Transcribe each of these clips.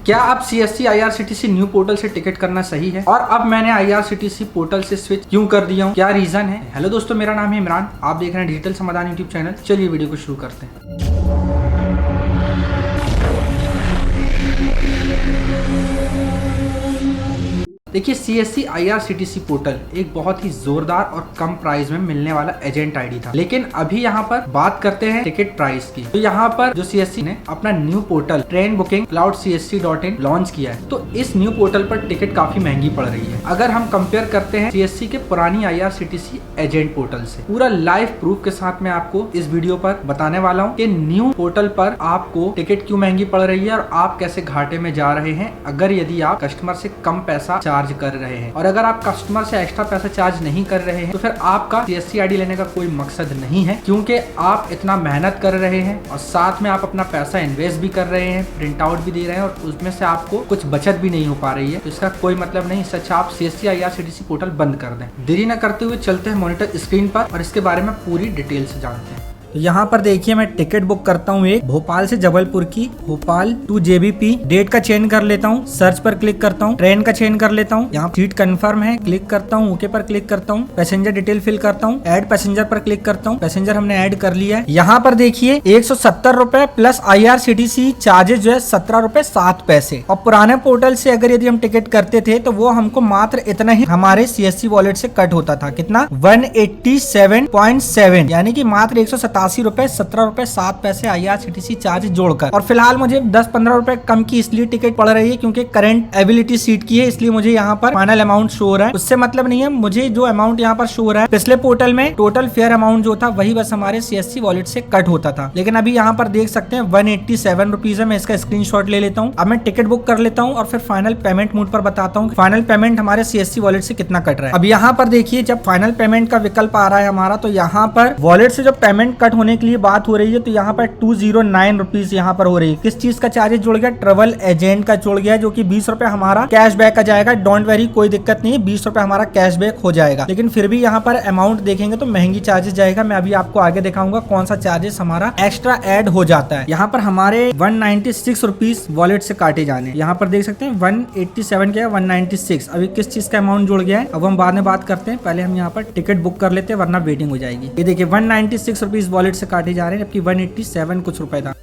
क्या अब CSC IRCTC new portal से टिकट करना सही है? और अब मैंने IRCTC पोर्टल से स्विच क्यों कर दिया हूँ, क्या रीजन है? हेलो दोस्तों, मेरा नाम है इमरान, आप देख रहे हैं डिजिटल समाधान यूट्यूब चैनल। चलिए वीडियो को शुरू करते हैं। देखिए, CSC IRCTC पोर्टल एक बहुत ही जोरदार और कम प्राइस में मिलने वाला एजेंट आईडी था, लेकिन अभी यहाँ पर बात करते हैं टिकट प्राइस की। तो यहाँ पर जो CSC ने अपना new portal train booking cloudcsc.in launch किया है, तो इस न्यू पोर्टल पर टिकट काफी महंगी पड़ रही है अगर हम कंपेयर करते हैं CSC के पुरानी IRCTC एजेंट पोर्टल से। पूरा लाइव प्रूफ के साथ मैं आपको इस वीडियो पर बताने वाला हूँ कि न्यू पोर्टल पर आपको टिकट क्यों महंगी पड़ रही है और आप कैसे घाटे में जा रहे हैं अगर यदि आप कस्टमर से कम पैसा चार्ज कर रहे हैं। और अगर आप कस्टमर से एक्स्ट्रा पैसा चार्ज नहीं कर रहे हैं तो फिर आपका CSC आईडी लेने का कोई मकसद नहीं है, क्योंकि आप इतना मेहनत कर रहे हैं और साथ में आप अपना पैसा इन्वेस्ट भी कर रहे हैं, प्रिंट आउट भी दे रहे हैं और उसमें से आपको कुछ बचत भी नहीं हो पा रही है, तो इसका कोई मतलब नहीं। सच आप CSC IRCTC पोर्टल बंद कर दें। देरी न करते हुए चलते हैं मॉनिटर स्क्रीन पर और इसके बारे में पूरी डिटेल से जानते हैं। तो यहाँ पर देखिए, मैं टिकट बुक करता हूँ एक भोपाल से जबलपुर की, भोपाल टू JBP। डेट का चेंज कर लेता हूँ, सर्च पर क्लिक करता हूँ, ट्रेन का चेंज कर लेता हूँ, यहाँ सीट कंफर्म है, क्लिक करता हूँ, ओके पर क्लिक करता हूँ, पैसेंजर डिटेल फिल करता हूँ, ऐड पैसेंजर पर क्लिक करता हूँ, पैसेंजर हमने ऐड कर लिया है। यहाँ पर देखिए 170 रुपए प्लस IRCTC चार्जेस जो है 17 रुपए 7 पैसे। और पुराने पोर्टल से अगर यदि हम टिकट करते थे तो वो हमको मात्र इतना ही हमारे CSC वॉलेट से कट होता था। कितना? 187.7, यानी कि मात्र 187 रुपए 17 रुपए 7 पैसे IRCTC चार्ज जोड़कर। और फिलहाल मुझे 10-15 रुपए कम की इसलिए टिकट पड़ रही है क्योंकि करंट एबिलिटी सीट की है, इसलिए मुझे यहाँ पर फाइनल अमाउंट शो हो रहा है। उससे मतलब नहीं है, मुझे जो अमाउंट यहाँ पर शो हो रहा है पिछले पोर्टल में टोटल फेयर अमाउंट जो था वही बस हमारे CSC वॉलेट से कट होता था। लेकिन अभी यहाँ पर देख सकते हैं 187 रुपीज है। मैं इसका स्क्रीनशॉट ले लेता हूँ। अब मैं टिकट बुक कर लेता हूँ और फिर फाइनल पेमेंट मोड पर बताता हूँ फाइनल पेमेंट हमारे CSC वॉलेट से कितना कट रहा है। अब यहाँ पर देखिए, जब फाइनल पेमेंट का विकल्प आ रहा है हमारा, तो यहाँ पर वॉलेट से जो पेमेंट कट होने के लिए बात हो रही है, तो यहाँ पर 209 रुपीज यहाँ पर हो रही है। किस चीज का चार्जेस जुड़ गया? ट्रेवल एजेंट का जुड़ गया, जो कि 20 रुपए हमारा कैशबैक का जाएगा। डोंट वेरी, कोई दिक्कत नहीं है, 20 रुपए हमारा कैशबैक हो जाएगा। लेकिन फिर भी यहाँ पर अमाउंट देखेंगे तो महंगी चार्जेस जाएगा। मैं अभी आपको आगे दिखाऊंगा कौन सा चार्जेस हमारा एक्स्ट्रा ऐड हो जाता है। यहाँ पर हमारे 196 रुपीज वॉलेट से काटे जाने। यहाँ पर देख सकते हैं 187 क्या है, 196। अभी किस चीज का अमाउंट जुड़ गया है अब हम बाद में बात करते हैं। पहले हम यहाँ पर टिकट बुक कर लेते हैं, वरना वेटिंग हो जाएगी। ये देखिए 196 रुपीज वॉलेट से काटे जा रहे हैं, जबकि 187 कुछ रुपए था।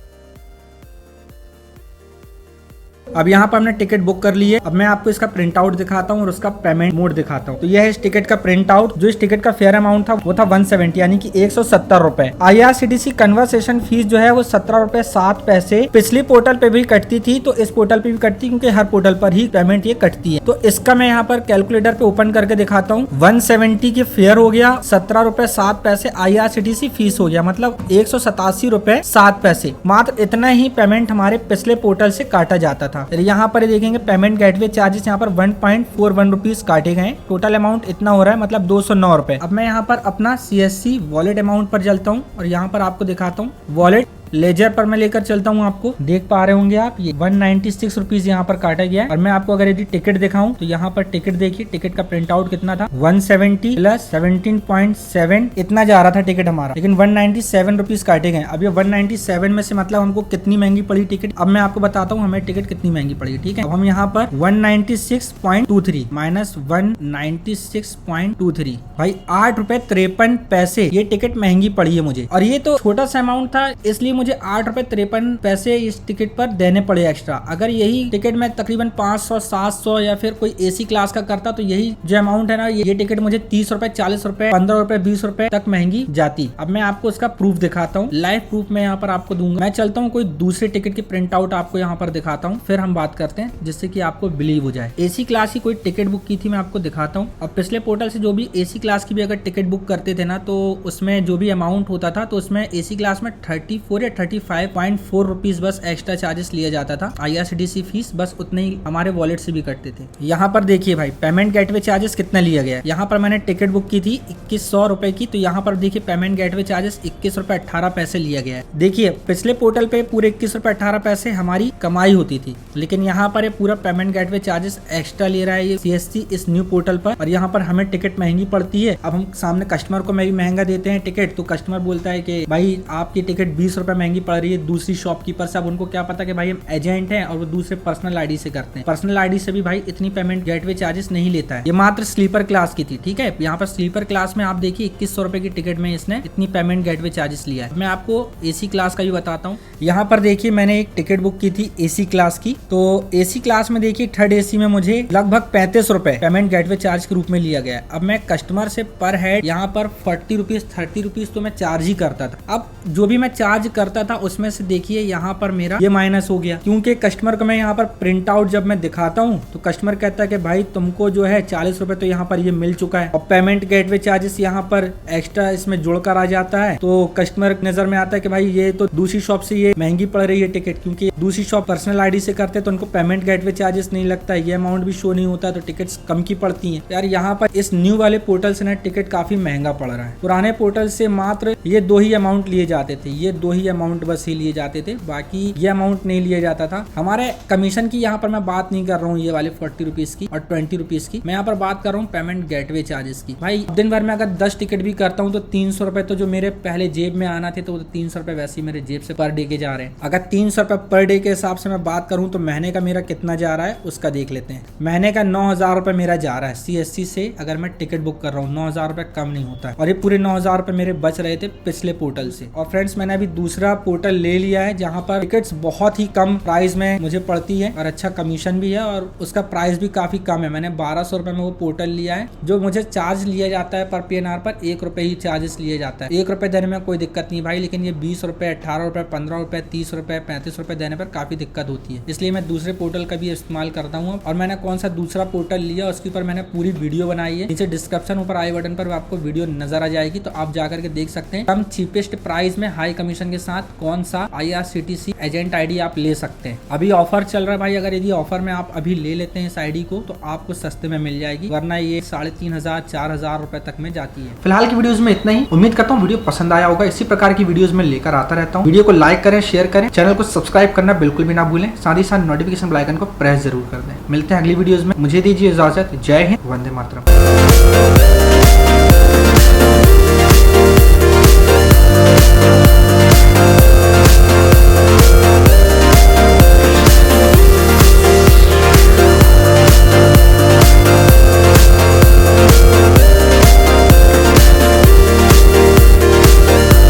अब यहाँ पर हमने टिकट बुक कर ली है। अब मैं आपको इसका प्रिंट आउट दिखाता हूँ और उसका पेमेंट मोड दिखाता हूँ। तो यह है इस टिकट का प्रिंट आउट। जो इस टिकट का फेयर अमाउंट था वो था 170, यानी कि 170 रुपए। IRCTC कन्वर्सेशन फीस जो है वो 17 रुपए 7 पैसे पिछले पोर्टल पे भी कटती थी, तो इस पोर्टल पे भी कटती, क्योंकि हर पोर्टल पर ही पेमेंट ये कटती है। तो इसका मैं यहाँ पर कैलकुलेटर पे ओपन करके दिखाता हूँ। 170 की फेयर हो गया, 17 रुपए 7 पैसे IRCTC फीस हो गया, मतलब 187 रुपए 7 पैसे। मात्र इतना ही पेमेंट हमारे पिछले पोर्टल से काटा जाता था। यहाँ पर देखेंगे पेमेंट गेटवे चार्जेस यहाँ पर 1.41 रुपीज काटे गए। टोटल अमाउंट इतना हो रहा है, मतलब 209 रुपए। अब मैं यहाँ पर अपना CSC वॉलेट अमाउंट पर चलता हूँ और यहाँ पर आपको दिखाता हूँ। वॉलेट लेजर पर मैं लेकर चलता हूँ। आपको देख पा रहे होंगे आप, ये 196 रुपीज यहाँ पर काटा गया है। और मैं आपको अगर यदि टिकट दिखाऊं तो यहाँ पर टिकट देखिए, टिकट का प्रिंट आउट कितना था, 170 प्लस 17.7 इतना जा रहा था टिकट हमारा, लेकिन 197 रुपीज काटे गए। अब ये 197 में से मतलब हमको कितनी महंगी पड़ी टिकट, अब मैं आपको बताता हूँ हमें टिकट कितनी महंगी पड़ी। ठीक है, अब हम यहाँ पर 196.23 माइनस 196.23, भाई 8 रुपए 53 पैसे ये टिकट महंगी पड़ी है मुझे। और ये तो छोटा सा अमाउंट था, इसलिए मुझे 8 रुपए 53 पैसे इस टिकट पर देने पड़े एक्स्ट्रा। अगर यही टिकट मैं तकरीबन 500 700 या फिर कोई AC क्लास का करता तो यही जो अमाउंट है ना, ये टिकट मुझे 30 रुपए 40 रुपए 15 रुपए 20 रुपए तक महंगी जाती। अब मैं आपको इसका प्रूफ दिखाता हूँ, लाइव प्रूफ मैं यहाँ पर आपको दूंगा। मैं चलता हूँ कोई दूसरे टिकट की प्रिंट आउट आपको यहाँ पर दिखाता हूँ, फिर हम बात करते हैं, जिससे कि आपको बिलीव हो जाए। AC क्लास की कोई टिकट बुक की थी, मैं आपको दिखाता हूँ। अब पिछले पोर्टल से जो भी AC क्लास की भी अगर टिकट बुक करते थे ना, तो उसमें जो भी अमाउंट होता था, तो उसमें AC क्लास में 34 या 35.4 रुपीज बस एक्स्ट्रा चार्जेस लिया जाता था। IRCTC फीस बस उतने ही हमारे वॉलेट से भी कटते थे। यहाँ पर देखिए भाई, पेमेंट गेटवे चार्जेस कितना लिया गया है। यहाँ पर मैंने टिकट बुक की थी 2100 रुपए की, तो यहाँ पर देखिए पेमेंट गेटवे चार्जेस 21 रुपए 18 पैसे लिया गया है। देखिए पिछले पोर्टल पे पूरे 21 रुपए 18 पैसे हमारी कमाई होती थी, लेकिन यहाँ पर ये पूरा पेमेंट गेटवे चार्जेस एक्स्ट्रा ले रहा है ये CSC इस न्यू पोर्टल पर। और यहाँ पर हमें टिकट महंगी पड़ती है। अब हम सामने कस्टमर को में भी महंगा देते हैं टिकट, तो कस्टमर बोलता है कि भाई आपकी टिकट 20 रुपए महंगी पड़ रही है दूसरी शॉपकीपर से। अब उनको क्या पता कि भाई हम एजेंट हैं और वो दूसरे पर्सनल आईडी से करते हैं। पर्सनल आईडी से भी भाई इतनी पेमेंट गेटवे चार्जेस नहीं लेता है। ये मात्र स्लीपर क्लास की थी, ठीक है। यहाँ पर स्लीपर क्लास में आप देखिए 2100 रुपए की टिकट में इसने इतनी पेमेंट गेटवे चार्जेस लिया है। मैं आपको एसी क्लास का भी बताता हूँ। यहाँ पर देखिए मैंने एक टिकट बुक की थी एसी क्लास की, तो एसी क्लास में देखिए थर्ड एसी में मुझे लगभग 35 रुपए पेमेंट गेटवे चार्ज के रूप में लिया गया है। अब मैं कस्टमर से पर हेड यहाँ पर 40 रुपीज 30 रुपीज तो मैं चार्ज ही करता था। अब जो भी मैं चार्ज करता था उसमें से देखिए यहाँ पर मेरा ये माइनस हो गया, क्योंकि कस्टमर को मैं यहाँ पर प्रिंट आउट जब मैं दिखाता हूँ तो कस्टमर कहता है कि भाई तुमको जो है 40 रुपए तो यहाँ पर ये मिल चुका है, और पेमेंट गेटवे चार्जेस यहाँ पर एक्स्ट्रा इसमें जुड़कर आ जाता है। तो कस्टमर नजर में आता है कि भाई ये तो दूसरी शॉप से ये महंगी पड़ रही है टिकट, क्योंकि दूसरी शॉप पर्सनल आईडी से करते तो उनको पेमेंट गेटवे चार्जेस नहीं लगता है, ये अमाउंट भी शो नहीं होता है, तो टिकट्स कम की पड़ती हैं। यार यहाँ पर इस न्यू वाले पोर्टल से ना टिकट काफी महंगा पड़ रहा है। पुराने पोर्टल से मात्र ये 2 ही अमाउंट लिए जाते थे, ये 2 ही अमाउंट बस ही लिए जाते थे, बाकी ये अमाउंट नहीं लिया जाता था। हमारे कमीशन की यहाँ पर मैं बात नहीं कर रहा हूँ ये वाले 40 रुपीज की और 20 रुपीज की, मैं यहाँ पर बात कर रहा हूँ पेमेंट गेटवे चार्जेस की। भाई दिन भर में अगर 10 टिकट भी करता हूँ तो 300 रुपए तो जो मेरे पहले जेब में आना थे तो 300 रुपए वैसे ही मेरे जेब से पर डे के जा रहे हैं। अगर 300 रुपए पर डे के हिसाब से मैं बात करूँ तो महीने का मेरा कितना जा रहा है उसका देख लेते हैं। महीने का 9000 रुपए मेरा जा रहा है CSC से, अगर मैं टिकट बुक कर रहा हूँ 9000 रुपए कम नहीं होता है, और ये पूरे 9000 रुपए मेरे बच रहे थे पिछले पोर्टल से। और फ्रेंड्स मैंने अभी दूसरा पोर्टल ले लिया है जहाँ पर टिकट्स बहुत ही कम प्राइस में मुझे पड़ती है और अच्छा कमीशन भी है, और उसका प्राइस भी काफी कम है। मैंने 1200 रुपए में वो पोर्टल लिया है। जो मुझे चार्ज लिया जाता है पर PNR पर 1 रुपए ही चार्जेस लिए जाता है। 1 रुपए देने में कोई दिक्कत नहीं भाई, लेकिन ये 20 रुपए 18 रुपए 15 रुपए 30 रुपए 35 रुपए देने पर काफी दिक्कत होती है, इसलिए मैं दूसरे पोर्टल का भी इस्तेमाल करता हूँ। और मैंने कौन सा दूसरा पोर्टल लिया उसके ऊपर मैंने पूरी वीडियो बनाई है, नीचे डिस्क्रिप्शन ऊपर आई बटन पर आपको वीडियो नजर आ जाएगी, तो आप जाकर के देख सकते हैं कम चीपेस्ट प्राइस में हाई कमीशन के साथ कौन सा IRCTC एजेंट आईडी आप ले सकते हैं। अभी ऑफर चल रहा है भाई, अगर यदि ऑफर में आप अभी ले लेते हैं इस आईडी को तो आपको सस्ते में मिल जाएगी, वरना ये 3500 4000 रुपए तक में जाती है। फिलहाल की वीडियोस में इतना ही। उम्मीद करता हूँ वीडियो पसंद आया होगा। इसी प्रकार की वीडियोस में लेकर आता रहता हूँ। वीडियो को लाइक करें, शेयर करें, चैनल को सब्सक्राइब करना बिल्कुल भी ना भूलें, साथ ही साथ नोटिफिकेशन बेल आइकन को प्रेस जरूर कर दें। मिलते हैं अगली वीडियोस में, मुझे दीजिए इजाजत। जय हिंद, वंदे मातरम।